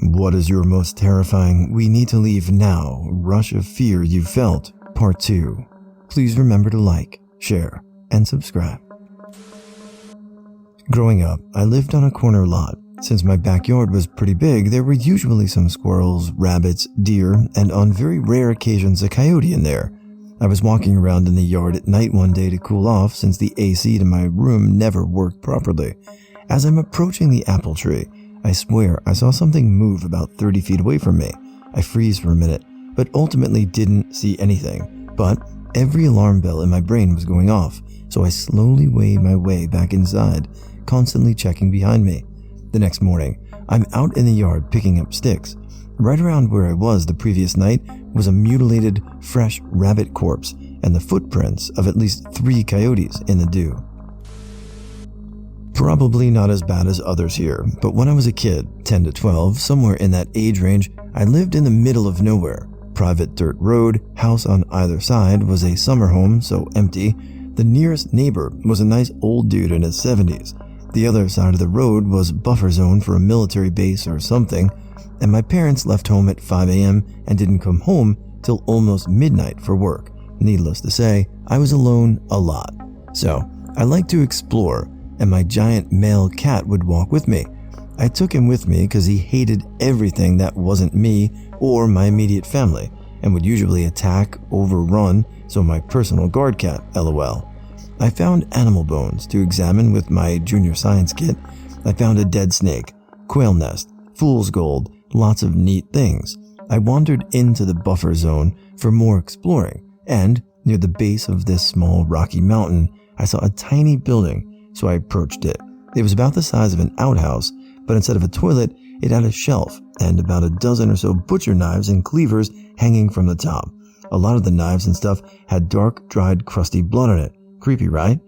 What is your most terrifying "we need to leave now" rush of fear you felt? Part 2. Please remember to like, share, and subscribe. Growing up, I lived on a corner lot. Since my backyard was pretty big, there were usually some squirrels, rabbits, deer, and on very rare occasions a coyote in there. I was walking around in the yard at night one day to cool off since the AC to my room never worked properly. As I'm approaching the apple tree, I swear I saw something move about 30 feet away from me. I freeze for a minute, but ultimately didn't see anything. But every alarm bell in my brain was going off, so I slowly wade my way back inside, constantly checking behind me. The next morning, I'm out in the yard picking up sticks. Right around where I was the previous night was a mutilated, fresh rabbit corpse and the footprints of at least 3 coyotes in the dew. Probably not as bad as others here, but when I was a kid, 10 to 12, somewhere in that age range, I lived in the middle of nowhere. Private dirt road, house on either side was a summer home, so empty. The nearest neighbor was a nice old dude in his 70s. The other side of the road was buffer zone for a military base or something, and my parents left home at 5 a.m. and didn't come home till almost midnight for work. Needless to say, I was alone a lot. So, I liked to explore, and my giant male cat would walk with me. I took him with me because he hated everything that wasn't me or my immediate family, and would usually attack, overrun, so my personal guard cat, LOL. I found animal bones to examine with my junior science kit. I found a dead snake, quail nest, fool's gold, lots of neat things. I wandered into the buffer zone for more exploring, and near the base of this small rocky mountain, I saw a tiny building, so I approached it. It was about the size of an outhouse, but instead of a toilet, it had a shelf and about a dozen or so butcher knives and cleavers hanging from the top. A lot of the knives and stuff had dark, dried, crusty blood on it. Creepy, right?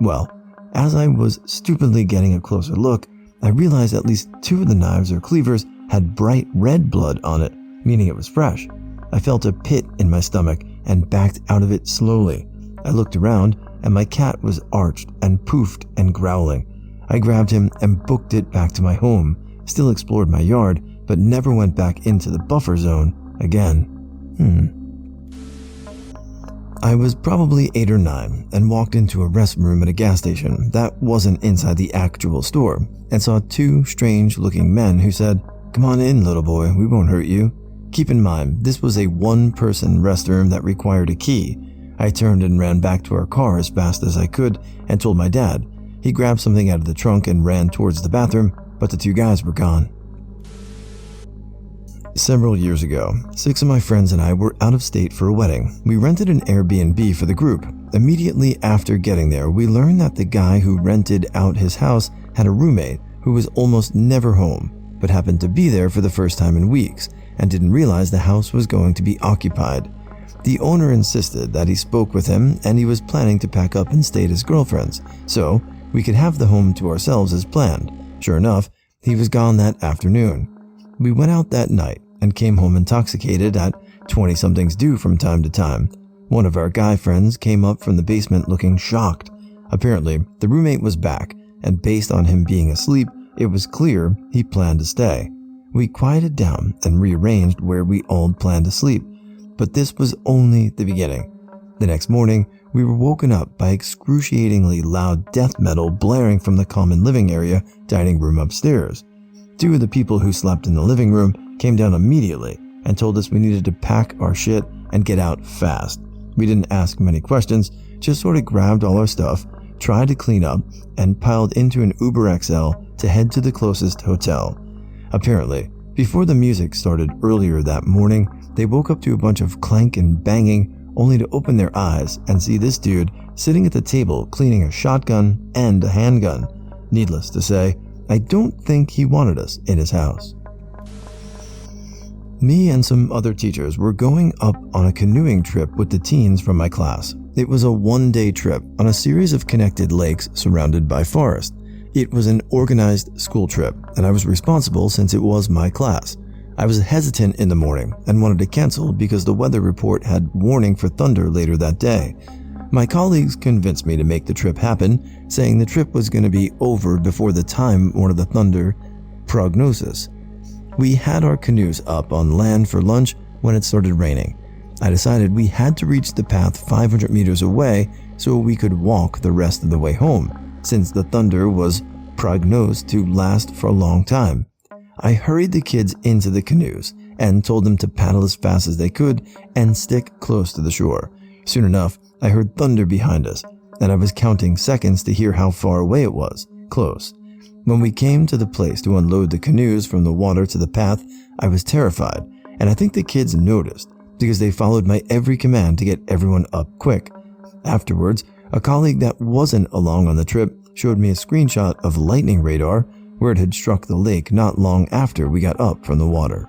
Well, as I was stupidly getting a closer look, I realized at least 2 of the knives or cleavers had bright red blood on it, meaning it was fresh. I felt a pit in my stomach and backed out of it slowly. I looked around and my cat was arched and poofed and growling. I grabbed him and booked it back to my home, still explored my yard, but never went back into the buffer zone again. I was probably 8 or 9 and walked into a restroom at a gas station that wasn't inside the actual store and saw 2 strange-looking men who said, "Come on in, little boy, we won't hurt you." Keep in mind, this was a 1-person restroom that required a key. I turned and ran back to our car as fast as I could and told my dad. He grabbed something out of the trunk and ran towards the bathroom, but the 2 guys were gone. Several years ago, 6 of my friends and I were out of state for a wedding. We rented an Airbnb for the group. Immediately after getting there, we learned that the guy who rented out his house had a roommate who was almost never home, but happened to be there for the first time in weeks and didn't realize the house was going to be occupied. The owner insisted that he spoke with him and he was planning to pack up and stay at his girlfriend's, so we could have the home to ourselves as planned. Sure enough, he was gone that afternoon. We went out that night and came home intoxicated at 20-somethings do from time to time. One of our guy friends came up from the basement looking shocked. Apparently, the roommate was back, and based on him being asleep, it was clear he planned to stay. We quieted down and rearranged where we all planned to sleep, but this was only the beginning. The next morning, we were woken up by excruciatingly loud death metal blaring from the common living area dining room upstairs. 2 of the people who slept in the living room came down immediately and told us we needed to pack our shit and get out fast. We didn't ask many questions, just sort of grabbed all our stuff, tried to clean up, and piled into an Uber XL to head to the closest hotel. Apparently, before the music started earlier that morning, they woke up to a bunch of clank and banging, only to open their eyes and see this dude sitting at the table cleaning a shotgun and a handgun. Needless to say, I don't think he wanted us in his house. Me and some other teachers were going up on a canoeing trip with the teens from my class. It was a 1-day trip on a series of connected lakes surrounded by forest. It was an organized school trip, and I was responsible since it was my class. I was hesitant in the morning and wanted to cancel because the weather report had warning for thunder later that day. My colleagues convinced me to make the trip happen, saying the trip was going to be over before the time or the thunder prognosis. We had our canoes up on land for lunch when it started raining. I decided we had to reach the path 500 meters away so we could walk the rest of the way home, since the thunder was prognosed to last for a long time. I hurried the kids into the canoes and told them to paddle as fast as they could and stick close to the shore. Soon enough, I heard thunder behind us, and I was counting seconds to hear how far away it was. Close. When we came to the place to unload the canoes from the water to the path, I was terrified, and I think the kids noticed because they followed my every command to get everyone up quick. Afterwards, a colleague that wasn't along on the trip showed me a screenshot of lightning radar where it had struck the lake not long after we got up from the water.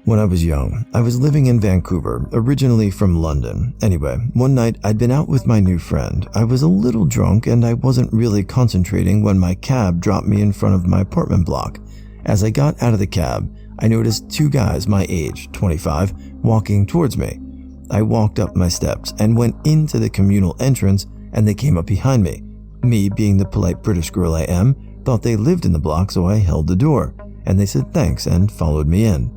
When I was young, I was living in Vancouver, originally from London. Anyway, one night I'd been out with my new friend. I was a little drunk and I wasn't really concentrating when my cab dropped me in front of my apartment block. As I got out of the cab, I noticed two guys my age, 25, walking towards me. I walked up my steps and went into the communal entrance and they came up behind me. Me, being the polite British girl I am, thought they lived in the block, so I held the door and they said thanks and followed me in.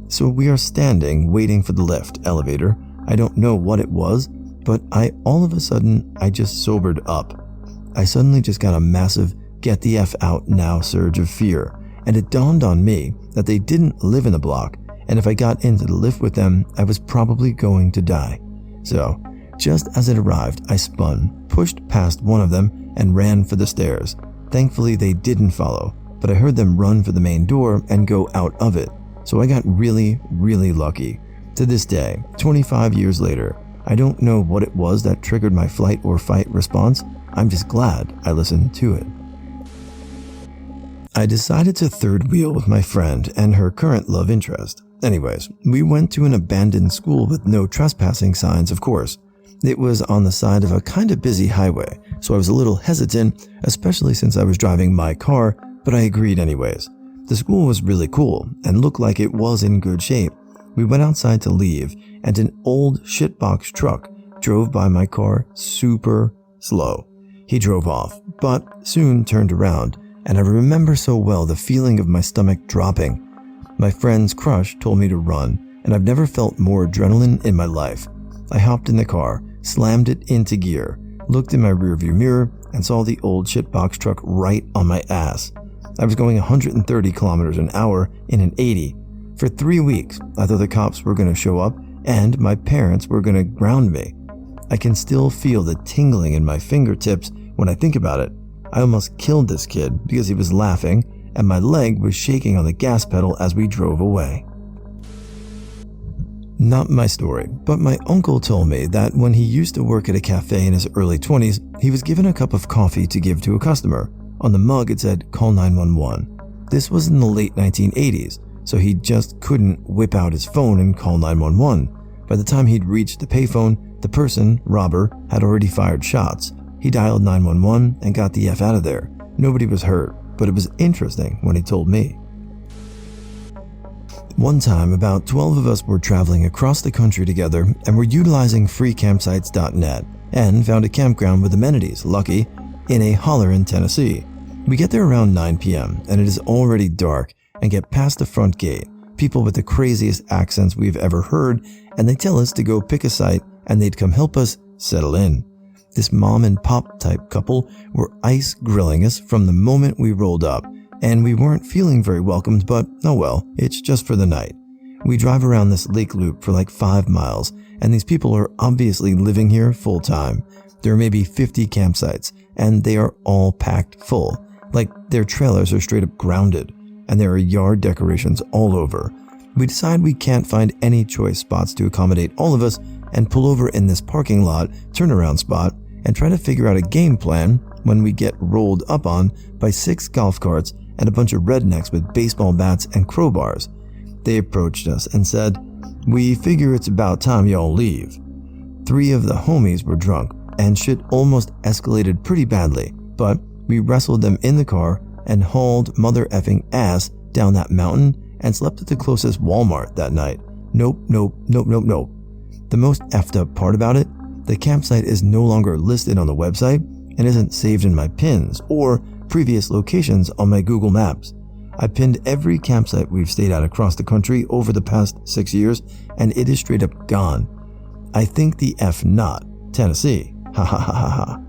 So we are standing waiting for the lift, elevator. I don't know what it was, but all of a sudden I just sobered up. I suddenly just got a massive get the F out now surge of fear, and it dawned on me that they didn't live in the block, and if I got into the lift with them, I was probably going to die. So, just as it arrived, I spun, pushed past one of them, and ran for the stairs. Thankfully, they didn't follow, but I heard them run for the main door and go out of it. So I got really, really lucky. To this day, 25 years later, I don't know what it was that triggered my flight or fight response. I'm just glad I listened to it. I decided to third wheel with my friend and her current love interest. Anyways, we went to an abandoned school with no trespassing signs, of course. It was on the side of a kind of busy highway, so I was a little hesitant, especially since I was driving my car, but I agreed anyways. The school was really cool and looked like it was in good shape. We went outside to leave and an old shitbox truck drove by my car super slow. He drove off, but soon turned around, and I remember so well the feeling of my stomach dropping. My friend's crush told me to run, and I've never felt more adrenaline in my life. I hopped in the car, slammed it into gear, looked in my rearview mirror, and saw the old shitbox truck right on my ass. I was going 130 kilometers an hour in an 80. For 3 weeks, I thought the cops were going to show up and my parents were going to ground me. I can still feel the tingling in my fingertips when I think about it. I almost killed this kid because he was laughing and my leg was shaking on the gas pedal as we drove away. Not my story, but my uncle told me that when he used to work at a cafe in his early 20s, he was given a cup of coffee to give to a customer. On the mug it said, "Call 911. This was in the late 1980s, so he just couldn't whip out his phone and call 911. By the time he'd reached the payphone, the person, robber, had already fired shots. He dialed 911 and got the F out of there. Nobody was hurt, but it was interesting when he told me. One time, about 12 of us were traveling across the country together and were utilizing freecampsites.net and found a campground with amenities, lucky, in a holler in Tennessee. We get there around 9 p.m. and it is already dark and get past the front gate. People with the craziest accents we've ever heard, and they tell us to go pick a site and they'd come help us settle in. This mom and pop type couple were ice grilling us from the moment we rolled up, and we weren't feeling very welcomed, but oh well, it's just for the night. We drive around this lake loop for like 5 miles, and these people are obviously living here full time. There are maybe 50 campsites, and they are all packed full. Like their trailers are straight up grounded, and there are yard decorations all over. We decide we can't find any choice spots to accommodate all of us and pull over in this parking lot turnaround spot and try to figure out a game plan when we get rolled up on by 6 golf carts and a bunch of rednecks with baseball bats and crowbars. They approached us and said, "We figure it's about time y'all leave." 3 of the homies were drunk and shit almost escalated pretty badly, but we wrestled them in the car and hauled mother effing ass down that mountain and slept at the closest Walmart that night. Nope. The most effed up part about it, the campsite is no longer listed on the website and isn't saved in my pins or previous locations on my Google Maps. I pinned every campsite we've stayed at across the country over the past 6 years, and it is straight up gone. I think the F not Tennessee. Ha ha ha ha ha.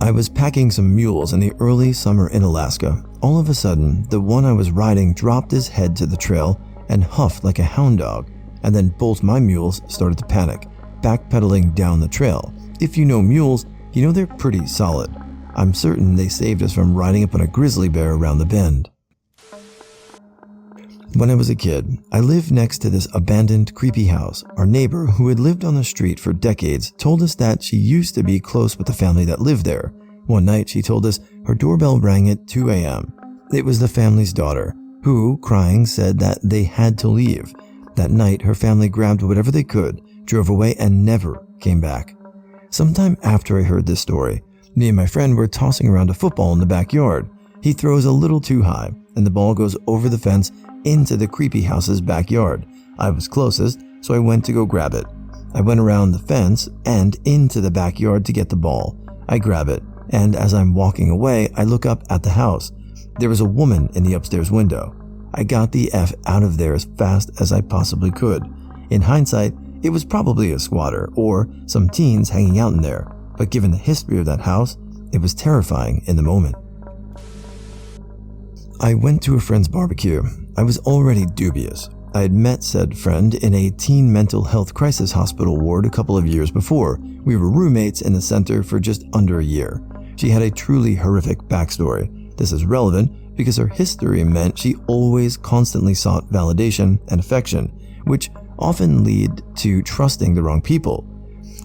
I was packing some mules in the early summer in Alaska. All of a sudden, the one I was riding dropped his head to the trail and huffed like a hound dog, and then both my mules started to panic, backpedaling down the trail. If you know mules, you know they're pretty solid. I'm certain they saved us from riding up on a grizzly bear around the bend. When I was a kid, I lived next to this abandoned, creepy house. Our neighbor, who had lived on the street for decades, told us that she used to be close with the family that lived there. One night, she told us her doorbell rang at 2 a.m. It was the family's daughter, who, crying, said that they had to leave. That night, her family grabbed whatever they could, drove away, and never came back. Sometime after I heard this story, me and my friend were tossing around a football in the backyard. He throws a little too high, and the ball goes over the fence into the creepy house's backyard. I was closest, so I went to go grab it. I went around the fence and into the backyard to get the ball. I grab it, and as I'm walking away, I look up at the house. There was a woman in the upstairs window. I got the F out of there as fast as I possibly could. In hindsight, it was probably a squatter or some teens hanging out in there, but given the history of that house, it was terrifying in the moment. I went to a friend's barbecue. I was already dubious. I had met said friend in a teen mental health crisis hospital ward a couple of years before. We were roommates in the center for just under a year. She had a truly horrific backstory. This is relevant because her history meant she always constantly sought validation and affection, which often lead to trusting the wrong people.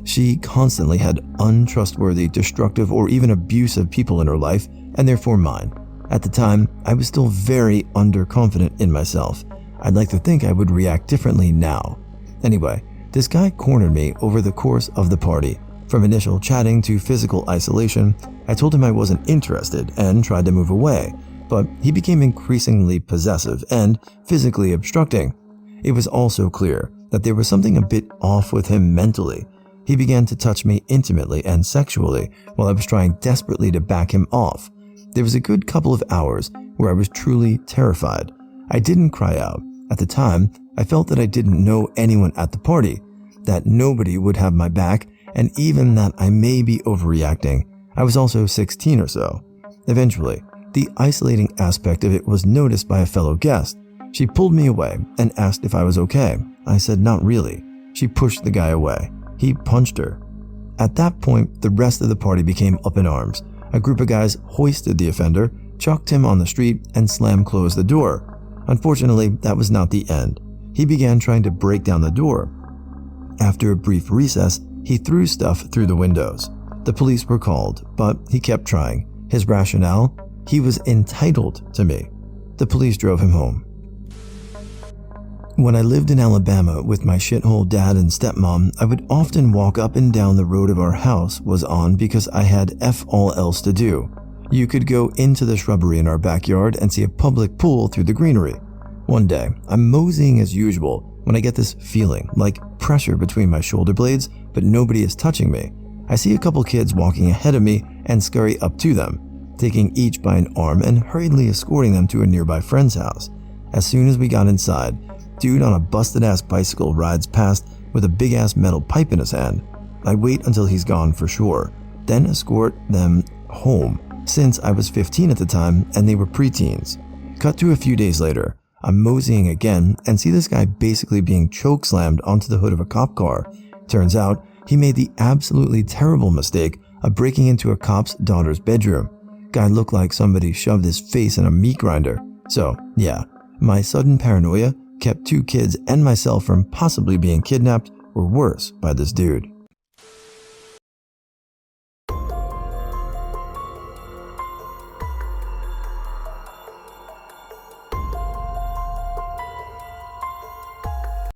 She constantly had untrustworthy, destructive, or even abusive people in her life, and therefore mine. At the time, I was still very underconfident in myself. I'd like to think I would react differently now. Anyway, this guy cornered me over the course of the party. From initial chatting to physical isolation, I told him I wasn't interested and tried to move away, but he became increasingly possessive and physically obstructing. It was also clear that there was something a bit off with him mentally. He began to touch me intimately and sexually while I was trying desperately to back him off. There was a good couple of hours where I was truly terrified. I didn't cry out. At the time, I felt that I didn't know anyone at the party, that nobody would have my back, and even that I may be overreacting. I was also 16 or so. Eventually, the isolating aspect of it was noticed by a fellow guest. She pulled me away and asked if I was okay. I said not really. She pushed the guy away. He punched her. At that point, the rest of the party became up in arms. A group of guys hoisted the offender, chucked him on the street, and slammed closed the door. Unfortunately, that was not the end. He began trying to break down the door. After a brief recess, he threw stuff through the windows. The police were called, but he kept trying. His rationale? He was entitled to me. The police drove him home. When I lived in Alabama with my shithole dad and stepmom, I would often walk up and down the road of our house was on because I had F all else to do. You could go into the shrubbery in our backyard and see a public pool through the greenery. One day, I'm moseying as usual when I get this feeling, like pressure between my shoulder blades, but nobody is touching me. I see a couple kids walking ahead of me and scurry up to them, taking each by an arm and hurriedly escorting them to a nearby friend's house. As soon as we got inside, dude on a busted-ass bicycle rides past with a big-ass metal pipe in his hand. I wait until he's gone for sure, then escort them home, since I was 15 at the time and they were preteens. Cut to a few days later, I'm moseying again and see this guy basically being chokeslammed onto the hood of a cop car. Turns out, he made the absolutely terrible mistake of breaking into a cop's daughter's bedroom. Guy looked like somebody shoved his face in a meat grinder. So, yeah, my sudden paranoia kept two kids and myself from possibly being kidnapped or worse by this dude.